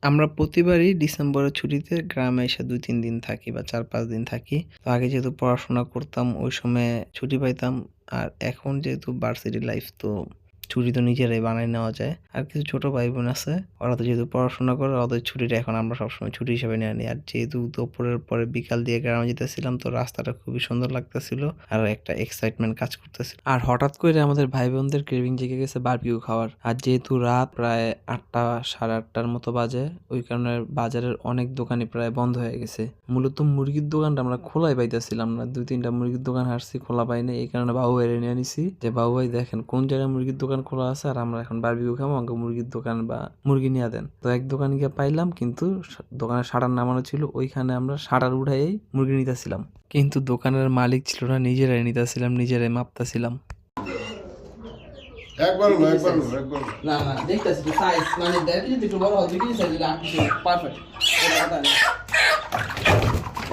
আমরা প্রতিবারই ডিসেম্বরের ছুটিতে গ্রামে এসে ২-৩ দিন থাকি বা ৪-৫ দিন থাকি। তো আগে যেহেতু পড়াশোনা করতাম ওই সময়ে ছুটি পাইতাম। আর এখন যেহেতু ভার্সিটি লাইফ তো ছুটি তো নিজেরাই বানায় নেওয়া যায়। আর কিছু ছোট ভাই-বোন আছে। ওরা তো যেহেতু পড়াশোনা করে ওদের ছুটিটা এখন আমরা সবসময় ছুটি হিসেবে নিয়ে নিই। আর যেহেতু দুপুরের পরে বিকাল দিয়ে গ্রামে যেতেছিলাম তো রাস্তাটা খুবই সুন্দর লাগতেছিল। আর একটা এক্সাইটমেন্ট কাজ করতেছিল। আর হঠাৎ করে আমাদের ভাই-বোনদের ক্রেভিং জেগে গেছে বারবিকিউ খাওয়ার। আর যেহেতু রাত প্রায় ৮টা ৮:৩০ মতো বাজে ওই কারণে বাজারের অনেক দোকানই প্রায় বন্ধ হয়ে গেছে। মূলত মুরগির দোকানটা আমরা খোলাই পাইতেছিলাম না। ২-৩টা মুরগির দোকান হাঁটছি খোলা পাই নাই। এই কারণে বাবু ভাইরে নিয়ে নিছি যে বাবু ভাই দেখেন কোন জায়গায় মুরগির দোকান খোলা আছে আর আমরা এখন বারবিকিউ খাবো আমাকে মুরগির দোকান বা মুরগি নিয়ে দেন। তো এক দোকানে গিয়ে পাইলাম কিন্তু দোকানের শাটার নামানো ছিল ওইখানে আমরা শাটার উঠাইয়েই মুরগি নিতেছিলাম। কিন্তু দোকানের মালিক ছিল না নিজেরাই নিতেছিলাম নিজেরাই মাপতেছিলাম। একবার না না দেখতেছি তো সাইজ মানে দেখি যদি একটু বড় হয় দেখি সাইজ যদি 8 পিস পারফেক্ট এটা কথা না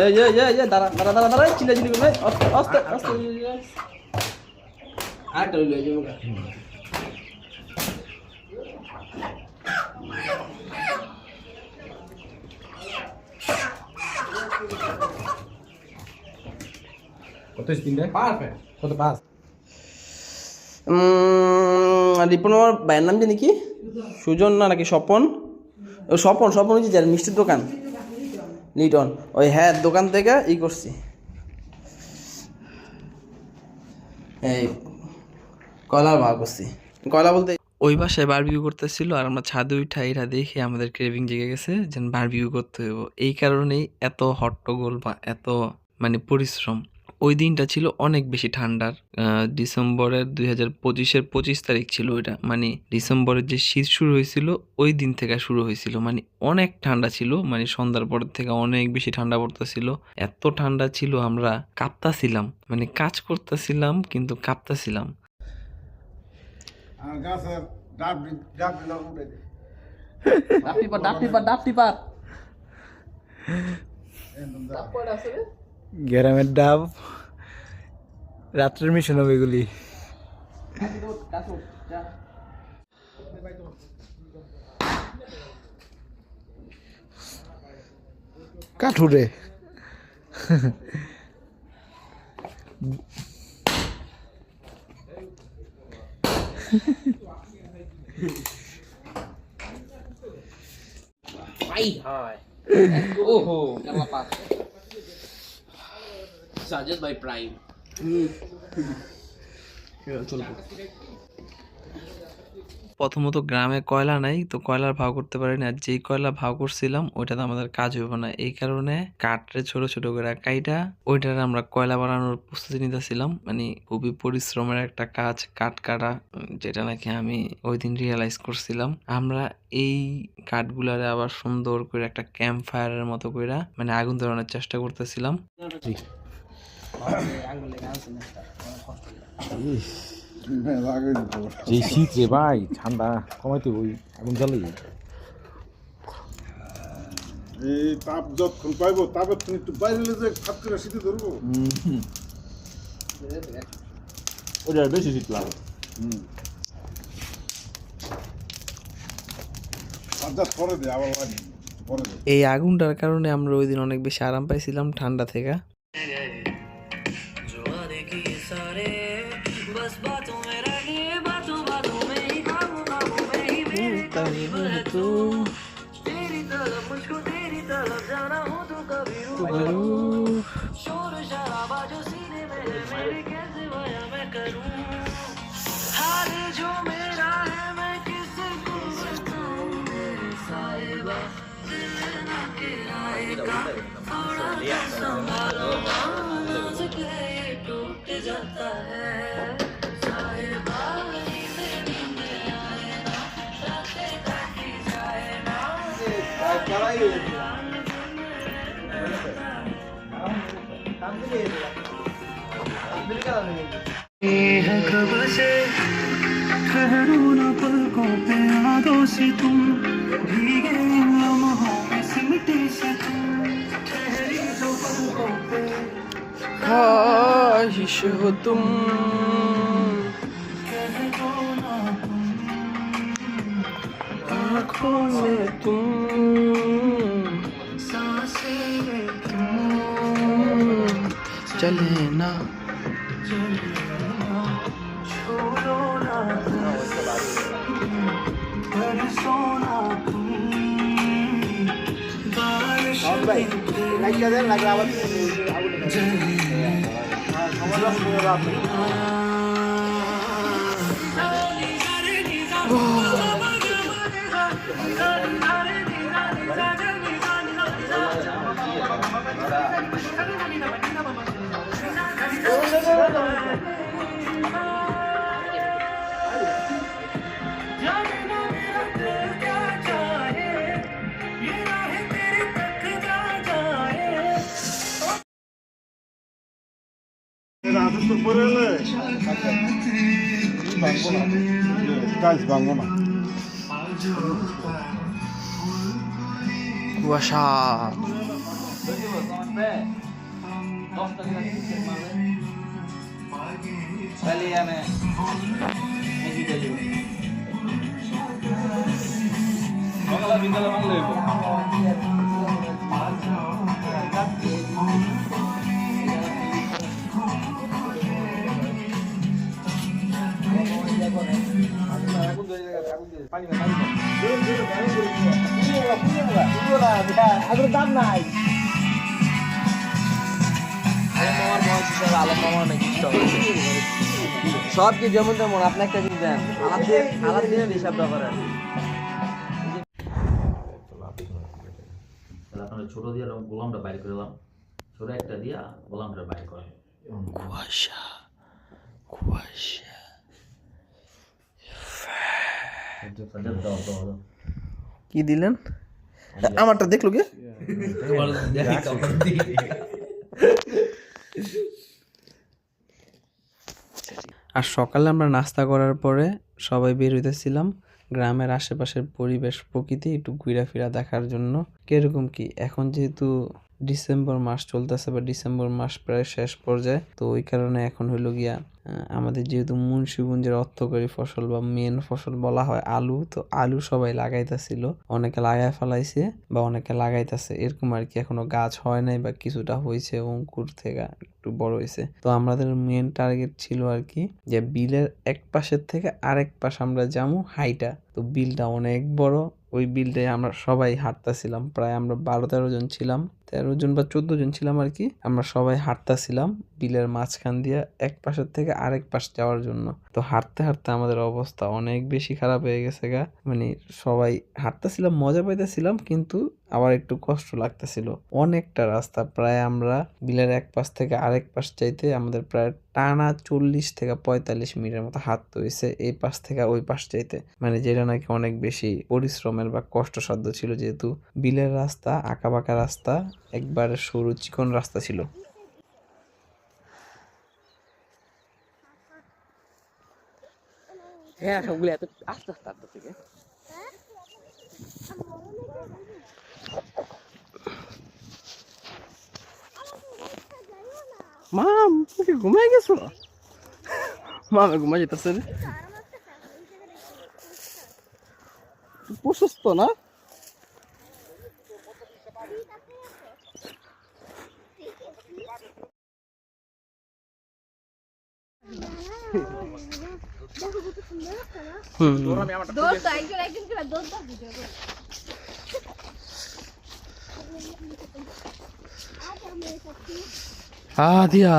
এই দাঁড়া চিল্লাচিল্লি করবে আস্তে আস্তে আরেকটা লইলো এই যে মুখা কত স্পিন পারফেক্ট কত পাস রিপন আমার ভাইয়ের নাম জানি কি সুজন না নাকি স্বপন ও স্বপন হচ্ছে যার মিষ্টির দোকান লিটন ওই হ্যাঁ দোকান থেকে করছি এই কয়লার ভাগ করছি কয়লা বলতে ওই বাসায় বারবিকিউ করতেছিল আর আমরা ছাদে উঠা এটা দেখে আমাদের ক্রেভিং জেগে গেছে যেন বারবিকিউ করতে হইব। এই কারণেই এত হট্টগোল বা এত পরিশ্রম। ওই দিনটা ছিল অনেক বেশি ঠান্ডার। ডিসেম্বরের 2025-এর 25 তারিখ ছিল ওইটা। মানে ডিসেম্বরের যে শীত শুরু হয়েছিল ওই দিন থেকে শুরু হয়েছিল। মানে অনেক ঠান্ডা ছিল। মানে সন্ধ্যার পর থেকে অনেক বেশি ঠান্ডা পড়তেছিল। এত ঠান্ডা ছিল আমরা কাঁপতাছিলাম। মানে কাজ করতেছিলাম কিন্তু কাঁপতাছিলাম। গ্রামের ডাব রাত্রের মিশন হবে এগুলি। কাঠুরে ওহো কেমন পাস সাজেদ বাই প্রাইম প্রথমত গ্রামে কয়লা নাই তো কয়লার ভাও করতে পারিনি আর যেই কয়লা ভাও করছিলাম ওইটাতে আমাদের কাজ হইব না এই কারণে কাঠরে ছোট ছোট করে কাইটা ওইটার আমরা কয়লা বানানোর প্রস্তুতি নিতেছিলাম। মানে খুবই পরিশ্রমের একটা কাজ কাঠ কাটা যেটা নাকি আমি ওই দিন রিয়েলাইজ করছিলাম। আমরা এই কাঠগুলারে আবার সুন্দর করে একটা ক্যাম্প ফায়ারের মতো করে মানে আগুন ধরানোর চেষ্টা করতেছিলাম। যে শীত রে ভাই ঠান্ডা কমাইতে বই আগুন জ্বালাই এই তাপ যতক্ষণ পাইবো তাপক্ষণ একটু বাইরে যে ফাট করে শীতে ধরবো ওটা বেশি শীত লাগে পরে দে আবার পরে দে। এই আগুনটার কারণে আমরা ওই দিন অনেক বেশি আরাম পাইছিলাম ঠান্ডা থেকে। ख्वाहिश हो तुम आँखों में तुम চলে না রাতে তো পরে এলে কাজ ভাঙবো না। কুয়াশা সব কি যেমন তেমন আপনি একটা জিনিস দেন আলাপ দিয়ে হিসাব করেন আপনারা ছোট দিয়ে গোলামটা বাইর করে দিলাম, ছোট একটা দিয়া গোলামটা বাইর করে। কুয়াশা কুয়াশা কি দিলেন আমারটা দেখলো কে আর সকালে আমরা নাস্তা করার পরে সবাই বের হইতেছিলাম গ্রামের আশেপাশের পরিবেশ প্রকৃতি একটু ঘুরা ফিরা দেখার জন্য। কিরকম কি এখন যেহেতু ডিসেম্বর মাস চলতেছে বা ডিসেম্বর মাস প্রায় শেষ পর্যায়ে, তো ওই কারণে এখন হইলো গিয়া আমাদের যেহেতু মুন্সিগঞ্জের অর্থকরী ফসল বা মেন ফসল বলা হয় আলু, তো আলু সবাই লাগাইতেছিল, অনেকে লাগাই ফেলাইছে বা অনেকে লাগাইতেছে এরকম আর কি। এখনো গাছ হয় নাই বা কিছুটা হয়েছে অঙ্কুর থেকে একটু বড় হয়েছে। তো আমাদের মেন টার্গেট ছিল আর কি যে বিলের এক পাশের থেকে আরেক পাশ আমরা যাবো হাইটা। তো বিলটা অনেক বড়, ওই বিলটায় আমরা সবাই হাঁটতেছিলাম, প্রায় আমরা 12-13 জন ছিলাম, 13 জন বা 14 জন ছিলাম আর কি। আমরা সবাই হাঁটতেছিলাম বিলের মাঝখান দিয়ে এক পাশের থেকে আরেক পাশ যাওয়ার জন্য। তো হাঁটতে হাঁটতে আমাদের অবস্থা অনেক বেশি খারাপ হয়ে গেছে গা, মানে সবাই হাঁটতেছিলাম মজা পাইতেছিলাম কিন্তু আবার একটু কষ্ট লাগতেছিল। অনেকটা রাস্তা, প্রায় আমরা বিলের এক পাশ থেকে আরেক পাশ যাইতে আমাদের প্রায় টানা 40 থেকে 45 মিনিটের মতো হাঁটতে হয়েছে এই পাশ থেকে ওই পাশ যাইতে, মানে যেটা নাকি অনেক বেশি পরিশ্রমের বা কষ্টসাধ্য ছিল, যেহেতু বিলের রাস্তা আঁকাবাঁকা রাস্তা, একবার সরু চিকন রাস্তা ছিল। হ্যাঁ সবগুলো এত আস্তে আস্তে আস্তে থেকে মাম তুমি ঘুমাই গেছো? মামে ঘুমাই যেতেছে প্রশস্ত না? আদিয়া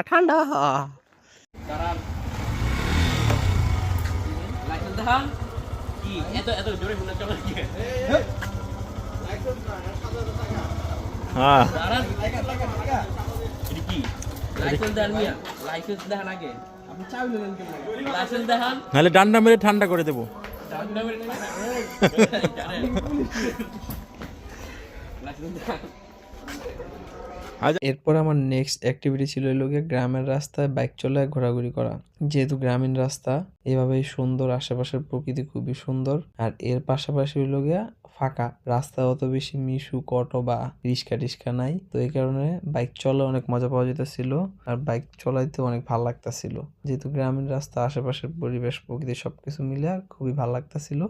ঠান্ডা হ্যাঁ নাহলে ডান্ডা মেরে ঠান্ডা করে দেবো। এরপর আমার নেক্সট অ্যাক্টিভিটি ছিল হলো গিয়ে গ্রামের রাস্তায় বাইক চলায় ঘোরাঘুরি করা। যেহেতু গ্রামীণ রাস্তা এভাবেই সুন্দর, আশেপাশের প্রকৃতি খুবই সুন্দর, আর এর পাশাপাশি হলো গিয়া ফাঁকা, রাস্তা অত বেশি মিশুক অটো বা রিক্সা টিক্সা নাই, তো এই কারণে বাইক চলে অনেক মজা পাওয়া যেতেছিল আর বাইক চলাইতে অনেক ভালো লাগতেছিল। যেহেতু গ্রামীণ রাস্তা, আশেপাশের পরিবেশ প্রকৃতি সবকিছু মিলে খুবই ভালো লাগতেছিল।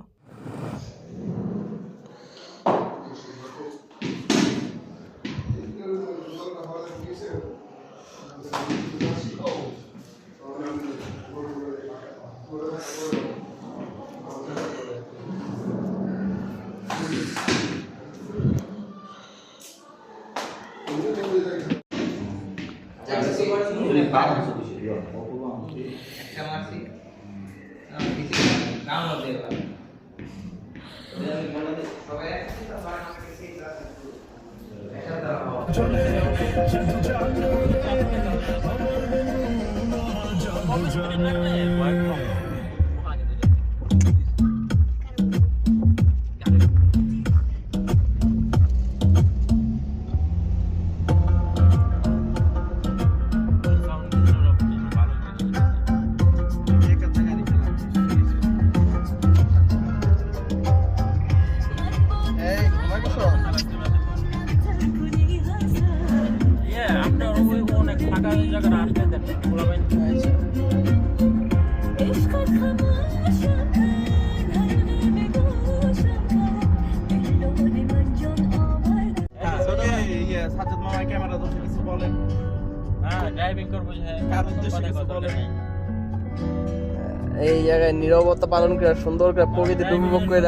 এই জায়গায় নীরবতা পালন করে সুন্দর করে প্রকৃতি উপভোগ করে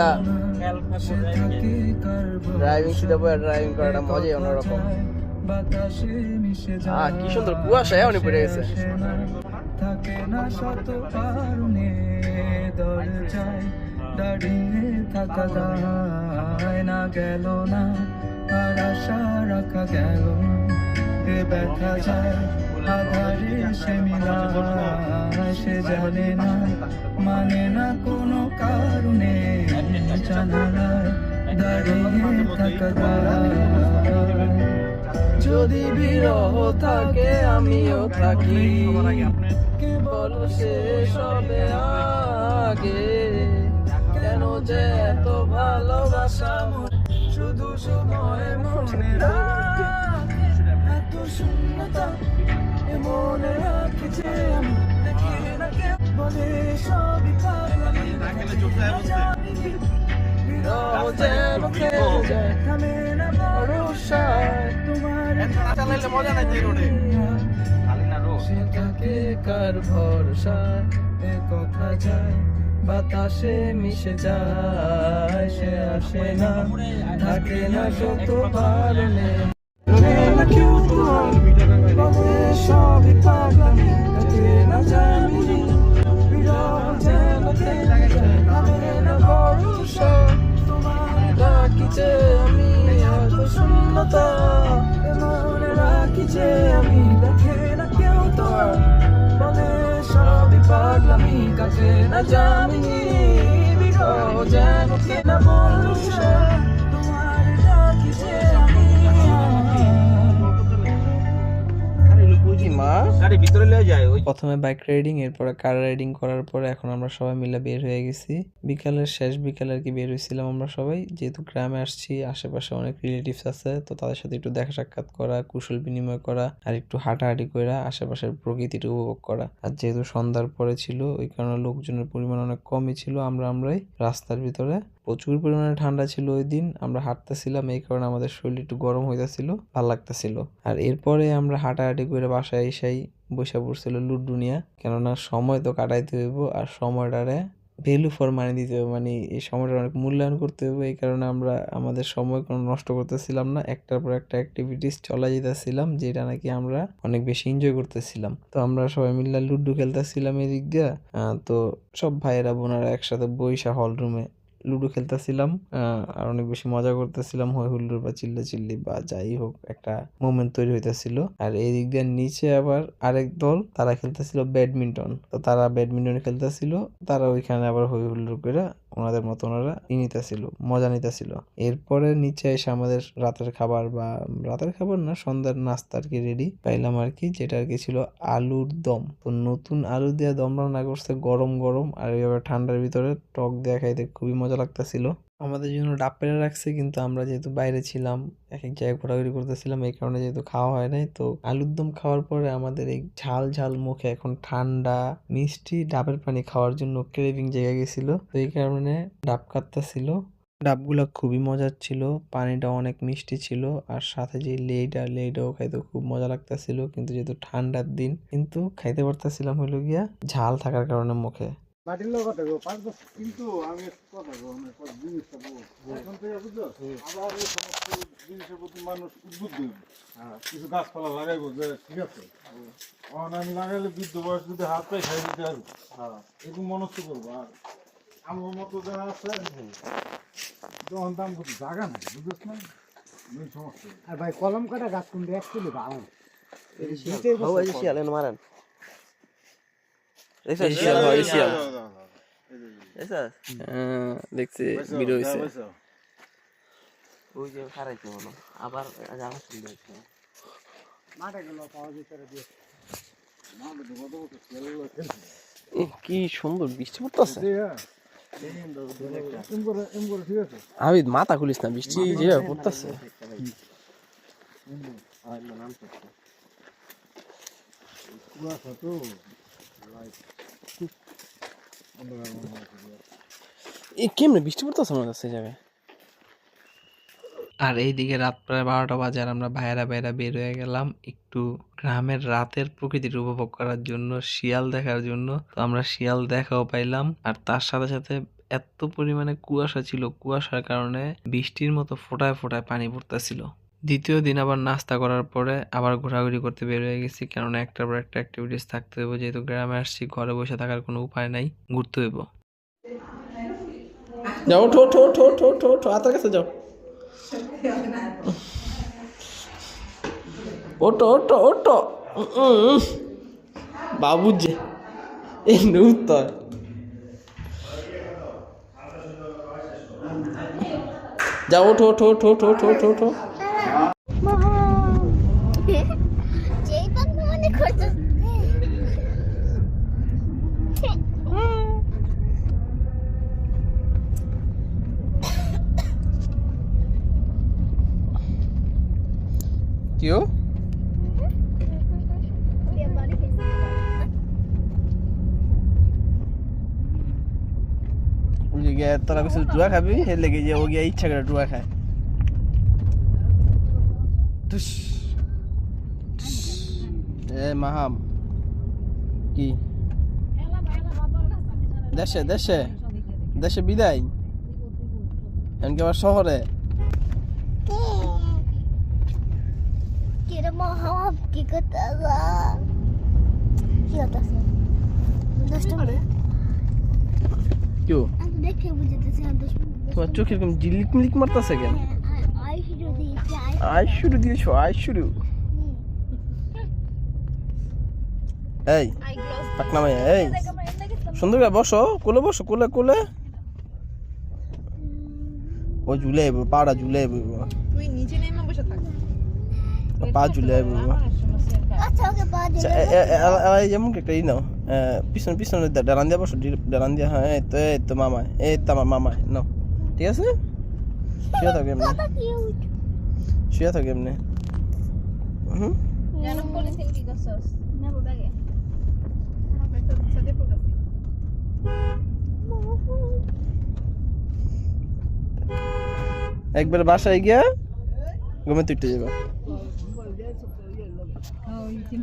ড্রাইভিং সিটে বসে ড্রাইভিং করাটা মজাই অন্যরকম। কি সুন্দর কুয়াশা এমনি পড়ে গেছে। থাকে না শত কারণে দরজায় দাঁড়িয়ে থাকা যায় না, গেল না আর আশা রাখা গেল না, এ ব্যথা যায় আধারে সে মিলায়, সে জানে না মানে না কোনো কারণে জানালায় দাঁড়িয়ে থাকা যায়। যদি বিরহ থাকে আমিও থাকি, কেবল শেষ হবে আগে, কেন যে এত ভালোবাসা শুধু সময় মনে রাখে, এত শূন্যতা মনে রাখি যে আমি দেখি না কে বলে সবই পাগলামি, বিরহ যেন খেয়ে যায় থামে না ভরসায়, তোমার মজা নাই সে থাকে কার ভরসায়, এ কথা যায় বাতাসে মিশে যায়, সে আসে না থাকে না শত কারণে, কেউ তোমার বলে সবই পাগলামি, থাকে না জানি বিরহ যেন খেয়ে যায় থামে না ভরসা, তোমার ডাকি যে আমি এত শূন্যতা মনে রাখি যে আমি দেখে না কেউ তোর বলে সবই পাগলামি, কাছে না জানি বিরহ যেন কেনা ভরসা, তোমার ডাকি যে আমি প্রথমে বাইক রাইডিং, এরপরে কার রাইডিং করার পরে এখন আমরা সবাই মিলে বের হয়ে গেছি। বিকালের শেষ বিকালে আর কি বের হয়েছিলাম আমরা সবাই, যেহেতু গ্রামে আসছি, আশেপাশে অনেক রিলেটিভস আছে, তো তাদের সাথে একটু দেখা সাক্ষাৎ করা, কুশল বিনিময় করা আর একটু হাঁটাহাঁটি করে আশেপাশের প্রকৃতিটা উপভোগ করা। আর যেহেতু সন্ধ্যার পরে ছিল, ওই কারণে লোকজনের পরিমাণ অনেক কমই ছিল। আমরাই রাস্তার ভিতরে, প্রচুর পরিমাণে ঠান্ডা ছিল ওই দিন, আমরা হাঁটতেছিলাম, এই কারণে আমাদের শরীর একটু গরম হইতেছিল, ভালো লাগতেছিল। আর এরপরে আমরা হাঁটাহাঁটি করে বাসায় এসাই বসে পড়ছিল লুডু নিয়ে, কেননা সময় তো কাটাইতে হইব আর সময়টারে ভ্যালু ফর মানি দিতে হবে, মানে এই সময়টা অনেক মূল্যায়ন করতে হবে। এই কারণে আমরা আমাদের সময় কোনো নষ্ট করতেছিলাম না, একটার পর একটা অ্যাক্টিভিটিস চলা যেতেছিলাম, যেটা নাকি আমরা অনেক বেশি এনজয় করতেছিলাম। তো আমরা সবাই মিলে লুডু খেলতেছিলাম এদিক দিয়ে, তো সব ভাইয়েরা বোনেরা একসাথে বইসা হল রুমে লুডো খেলতেছিলাম আর অনেক বেশি মজা করতেছিলাম, হই হুল্লোড় বা চিল্লাচিল্লি বা যাই হোক, একটা মোমেন্ট তৈরি হইতেছিল। আর এই দিক দিয়ে নিচে আবার আরেক দল, তারা খেলতেছিল ব্যাডমিন্টন, তো তারা ব্যাডমিন্টন খেলতেছিল, তারা ওইখানে আবার হই হুল্লোড় করে ওনাদের মতো ওনারা নিতেছিল, মজা নিতেছিল। এরপরে নিচে এসে আমাদের রাতের খাবার না, সন্ধ্যার নাস্তা আর কি রেডি পাইলাম আর কি, যেটা আর কি ছিল আলুর দম। তো নতুন আলু দিয়ে দম রান্না করছে গরম গরম, আর এইভাবে ঠান্ডার ভিতরে টক দিয়ে খাইতে খুবই মজা লাগতেছিল। আমাদের জন্য ডাব পেড়ে রাখছে, কিন্তু আমরা যেহেতু বাইরে ছিলাম, এক এক জায়গায় ঘোরাঘুরি করতেছিলাম, এই কারণে যেহেতু খাওয়া হয় নাই। তো আলুর দম খাওয়ার পরে আমাদের এই ঝাল ঝাল মুখে এখন ঠান্ডা মিষ্টি ডাবের পানি খাওয়ার জন্য ক্রেভিং জেগে গেছিল। তো এই কারণে ডাব কাটতেছিল। ডাবগুলা খুবই মজার ছিল, পানিটা অনেক মিষ্টি ছিল, আর সাথে যে লেইটাও খাইতে খুব মজা লাগতেছিল। কিন্তু যেহেতু ঠান্ডার দিন, কিন্তু খাইতে পারতেছিলাম হইলো গিয়া ঝাল থাকার কারণে মুখে। বাটির লোক কথা গো 5 বছর কিন্তু আমি কথা গো আমি সব জিনিসটা এখন থেকে বুঝছো আবার এই সমস্ত জিনিসের প্রতি মানুষ উদ্বুদ্ধ হইবে। কিছু গাছপালা লাগাইবো যে ঠিক আছে আমি লাগাইলে বৃদ্ধ বয়স যদি হাত পাই খাই দিতে পারবো এরকম মনস্থ করবো। আর আমার মতো যারা আছে তখন দাম করতে জায়গা নাই বুঝছ না মেন সমস্যা। আর ভাই কলম কাটা গাছ কোনটা অ্যাকচুয়ালি ভালো শিয়ালেন মারেন দেখছি ভিডিও হইছে ওই যে খারাইতে হলো আবার জানা শুনবে মাঠে গেল পাওয়া যেতে দিয়ে কি সুন্দর বৃষ্টি পড়তেছে। ঠিক আছে আমি মাথা খুলিস না, বৃষ্টি যে পড়তেছে। কেমনে বৃষ্টি পড়তেছে আমার কাছে জায়গায়। আর এইদিকে রাত প্রায় 12টা বাজে, আর আমরা ভাইয়েরা বের হয়ে গেলাম একটু গ্রামের রাতের প্রকৃতির উপভোগ করার জন্য, শিয়াল দেখার জন্য। তো আমরা শিয়াল দেখাও পাইলাম, আর তার সাথে সাথে এত পরিমাণে কুয়াশা ছিল, কুয়াশার কারণে বৃষ্টির মতো ফোঁটায় ফোঁটায় পানি পড়তেছিল। দ্বিতীয় দিন আবার নাস্তা করার পরে আবার ঘোরাঘুরি করতে বের হয়ে গেছি, কেননা একটার পর একটা অ্যাক্টিভিটিস থাকতে হইব। যেহেতু গ্রামে আসছি, ঘরে বসে থাকার কোনো উপায় নাই, ঘুরতে হইব। যাও ওঠো ওঠো ওঠো ওঠো ওঠো ওঠো আতার কাছে যাও, ওটো ওটো ওটো বাবু যে এই উত্তর যাও ওঠো ওঠো ওঠো ওঠো ওঠো ওঠো ওঠো কিও তোরা কিছু জুয়া খাবি, এর লেগে যে ও গিয়ে ইচ্ছা করে জুয়া খায়। এ মাহাম কি দেশে দেশে দেশে বিদায়, এমনকি আবার শহরে। কি করতেছে কেউ দেখে বুঝতেছে তোমার চোখে এরকম জিলিক মিলিক মারতেছে কেন? আই শুরু দিয়েছো, আই শুরু। এই পাকনা মাইয়া, এই সুন্দর করে বসো, কোলে বসো, কোলে কোলে। ও ঝুলে পাড়া ঝুলে তুই নিচে নেমে বসে থাক, পা ঝুলে আচ্ছা ওকে পা দে যেমন একটা ই নাও, পিছনে পিছনে ডালান দিয়া বসো, ডালান দিয়া। হ্যাঁ এই তো মামা, এই তো আমার মামা নাও, ঠিক আছে। শুয়ে থাকো এমনি, শুয়ে থাকো এমনি। জানো পলিথিন কি করছস না ব্যাগে আমার একটা সাথে পড়াছি। একবার বাসায় গিয়া ঘুমে তুইতে যাবা। ওই তিন